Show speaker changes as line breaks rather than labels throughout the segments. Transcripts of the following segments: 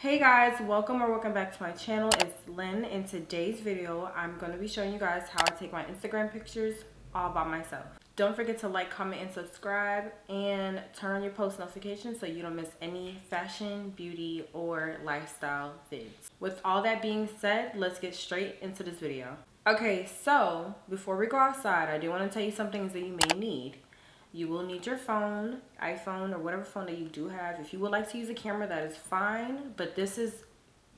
Hey guys, welcome back to my channel. It's Lynn. In today's video, I'm going to be showing you guys how I take my Instagram pictures all by myself. Don't forget to like, comment, and subscribe, and turn on your post notifications so you don't miss any fashion, beauty, or lifestyle vids. With all that being said, let's get straight into this video. Okay, so before we go outside, I do want to tell you some things that you may need. You will need your phone, iPhone, or whatever phone that you do have. If you would like to use a camera, that is fine, but this is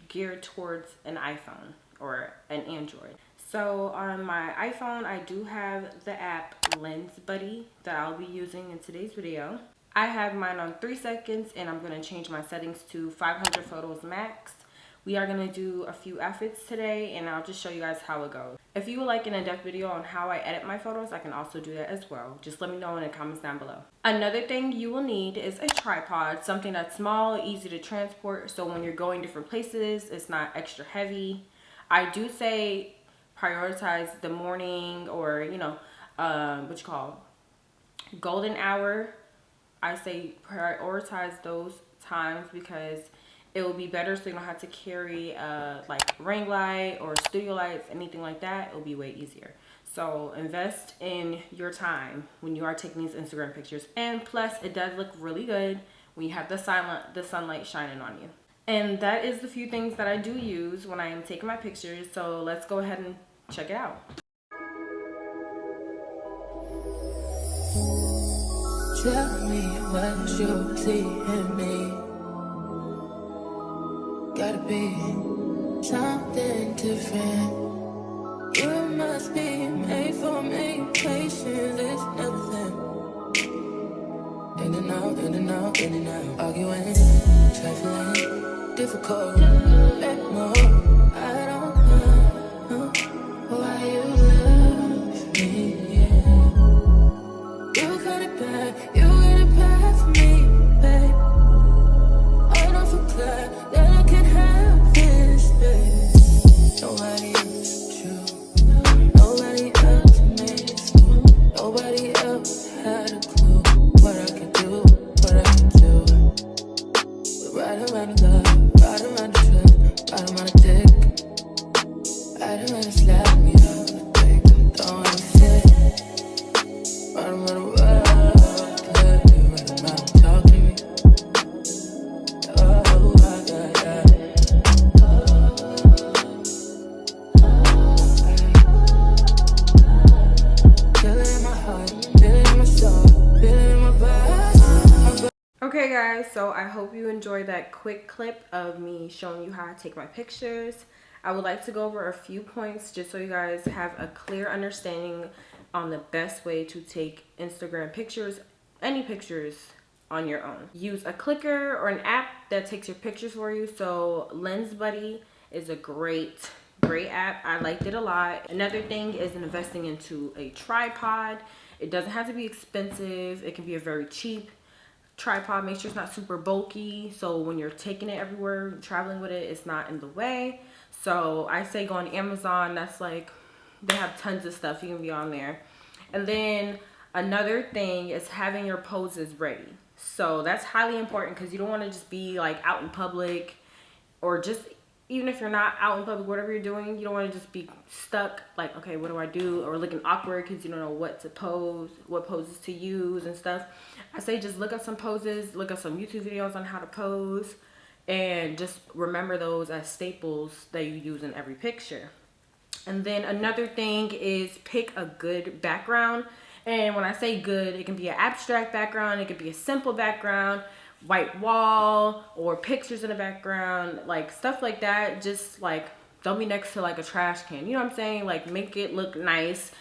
geared towards an iPhone or an Android. So on my iPhone, I do have the app Lens Buddy that I'll be using in today's video. I have mine on 3 seconds, and I'm going to change my settings to 500 photos max. We are going to do a few outfits today, and I'll just show you guys how it goes. If you would like an in-depth video on how I edit my photos, I can also do that as well. Just let me know in the comments down below. Another thing you will need is a tripod, something that's small, easy to transport, so when you're going different places, it's not extra heavy. I do say prioritize the morning or, golden hour. I say prioritize those times because it will be better, so you don't have to carry like ring light or studio lights, anything like that. It will be way easier. So invest in your time when you are taking these Instagram pictures, and plus it does look really good when you have the sunlight shining on you. And that is the few things that I do use when I am taking my pictures. So let's go ahead and check it out.
Tell me what you see in me. Gotta be something different. You must be made for me. Patience is nothing. In and out, in and out, in and out. Arguing, trifling, difficult. Let more. I don't know why you love me. Yeah. You got it bad. You got it bad for me, babe. I don't feel glad that I can have this, babe. Nobody else true. Nobody else makes you. Nobody else had a clue what I could do, what I could do. We're riding around the love, riding around the trip, riding around the dick, riding around the slap me up, I think I'm throwing a fit. Riding around the world, riding around, talking to me. Oh, I got that. Feel it in my heart, feel it in my soul, feel it in my body.
Okay guys, so I hope you enjoyed that quick clip of me showing you how I take my pictures. I would like to go over a few points just so you guys have a clear understanding on the best way to take Instagram pictures, any pictures on your own. Use a clicker or an app that takes your pictures for you. So Lens Buddy is a great app. I liked it a lot. Another thing is investing into a tripod. It doesn't have to be expensive. It can be a very cheap tripod. Make sure it's not super bulky, so when you're taking it everywhere, traveling with it, it's not in the way. So I say go on Amazon. That's like, they have tons of stuff. You can be on there. And then another thing is having your poses ready. So that's highly important because you don't want to just be like out in public, or just even if you're not out in public, whatever you're doing, you don't want to just be stuck like, okay, what do I do? Or looking awkward because you don't know what to pose, what poses to use and stuff. I say just look up some poses, look up some YouTube videos on how to pose, and just remember those as staples that you use in every picture. And then another thing is pick a good background. And when I say good, it can be an abstract background, it could be a simple background, white wall, or pictures in the background, like stuff like that. Just like, don't be next to like a trash can, you know what I'm saying? Like, make it look nice.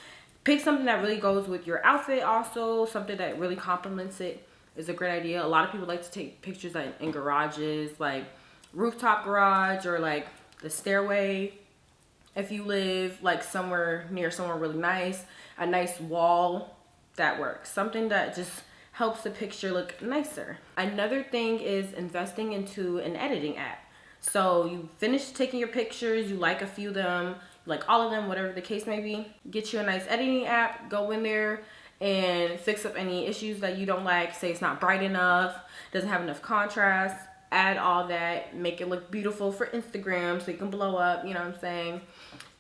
Pick something that really goes with your outfit. Also, something that really complements it is a great idea. A lot of people like to take pictures like in garages, like rooftop garage, or like the stairway. If you live like somewhere near somewhere really nice, a nice wall, that works. Something that just helps the picture look nicer. Another thing is investing into an editing app. So you finish taking your pictures, you like a few of them, like all of them, whatever the case may be. Get you a nice editing app, go in there and fix up any issues that you don't like. Say it's not bright enough, doesn't have enough contrast. add all that, make it look beautiful for Instagram so you can blow up, you know what I'm saying?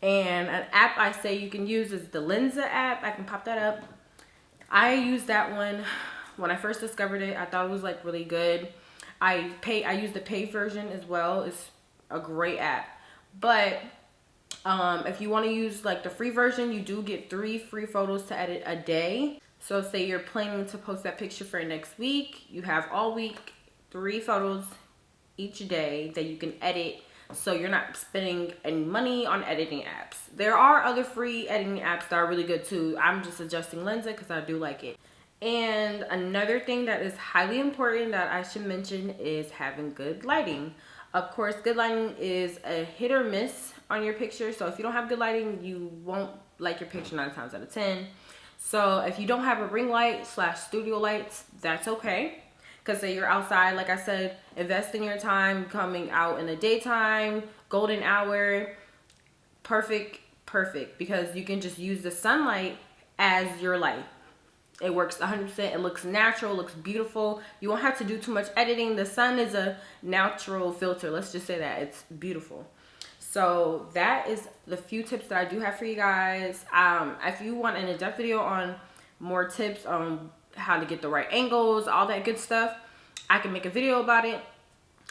And an app I say you can use is the Lensa app. I can pop that up. I used that one when I first discovered it. I thought it was like really good. I use the paid version as well. It's a great app. But if you want to use like the free version, you do get 3 free photos to edit a day. So say you're planning to post that picture for next week. You have all week 3 photos each day that you can edit, so you're not spending any money on editing apps. There are other free editing apps that are really good too. I'm just suggesting Lensa because I do like it. And another thing that is highly important that I should mention is having good lighting. Of course, good lighting is a hit or miss on your picture. So if you don't have good lighting, you won't like your picture 9 times out of 10. So if you don't have a ring light / studio lights, that's okay. Because say you're outside, like I said, invest in your time coming out in the daytime, golden hour, perfect, because you can just use the sunlight as your light. It works 100%. It looks natural, looks beautiful. You won't have to do too much editing. The sun is a natural filter. Let's just say that. It's beautiful. So that is the few tips that I do have for you guys. If you want an in-depth video on more tips on how to get the right angles, all that good stuff, I can make a video about it.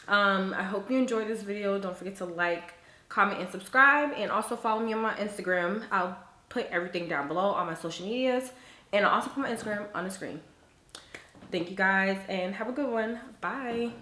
I hope you enjoyed this video. Don't forget to like, comment, and subscribe. And also follow me on my Instagram. I'll put everything down below on my social medias. And I'll also put my Instagram on the screen. Thank you guys and have a good one. Bye.